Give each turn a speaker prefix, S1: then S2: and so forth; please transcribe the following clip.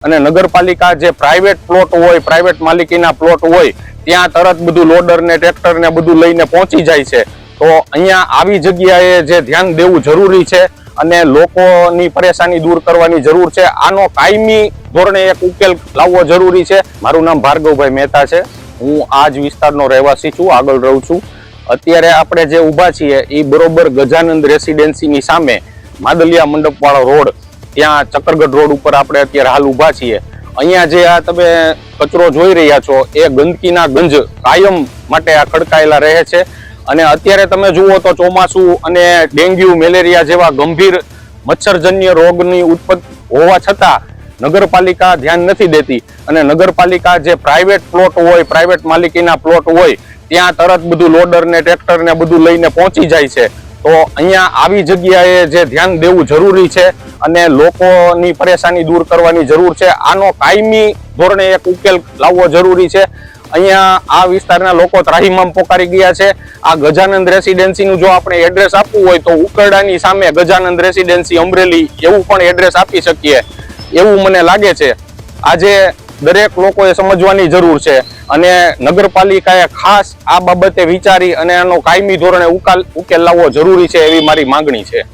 S1: અને નગરપાલિકા જે પ્રાઇવેટ પ્લોટ હોય, પ્રાઇવેટ માલિકીના પ્લોટ હોય ત્યાં તરત બધું લોડર ને ટ્રેક્ટર ને બધું લઈને પહોંચી જાય છે। તો અહીંયા આવી જગ્યાએ જે ધ્યાન દેવું જરૂરી છે અને લોકોની પરેશાની દૂર કરવાની જરૂર છે। આનો કાયમી ધોરણે એક ઉકેલ લાવવો જરૂરી છે। મારું નામ ભાર્ગવભાઈ મહેતા છે, હું આ જ વિસ્તારનો રહેવાસી છું, આગળ રહું છું। અત્યારે આપણે જે ઊભા છીએ એ બરોબર ગજાનંદ રેસિડેન્સીની સામે માદલિયા મંડપવાળો રોડ, ત્યાં ચક્કરગઢ રોડ ઉપર આપણે અત્યારે હાલ ઊભા છીએ। અહીંયા જે આ તમે કચરો જોઈ રહ્યા છો એ ગંદકીના ગંજ કાયમ માટે આ ખડકાયેલા રહે છે। અને અત્યારે તમે જુઓ તો ચોમાસું અને ડેન્ગ્યુ, મેલેરિયા જેવા ગંભીર મચ્છરજન્ય રોગની ઉત્પત્તિ હોવા છતાં નગરપાલિકા ધ્યાન નથી દેતી અને નગરપાલિકા જે પ્રાઇવેટ પ્લોટ હોય, પ્રાઇવેટ માલિકીના પ્લોટ હોય ત્યાં તરત બધું લોડર ને ટ્રેક્ટર ને બધું લઈને પહોંચી જાય છે। તો અહીંયા આવી જગ્યાએ જે ધ્યાન દેવું જરૂરી છે અને લોકોની પરેશાની દૂર કરવાની જરૂર છે। આનો કાયમી ધોરણે એક ઉકેલ લાવવો જરૂરી છે। અહીંયા આ વિસ્તારના લોકો ત્રાહિમામ પોકારી ગયા છે। આ ગજાનંદ રેસિડેન્સીનું જો આપણે એડ્રેસ આપવું હોય તો ઉકરડાની સામે ગજાનંદ રેસિડેન્સી અમરેલી એવું પણ એડ્રેસ આપી શકીએ એવું મને લાગે છે। આજે દરેક લોકોએ સમજવાની જરૂર છે અને નગરપાલિકાએ ખાસ આ બાબતે વિચારી અને આનો કાયમી ધોરણે ઉકેલ લાવવો જરૂરી છે એવી મારી માંગણી છે।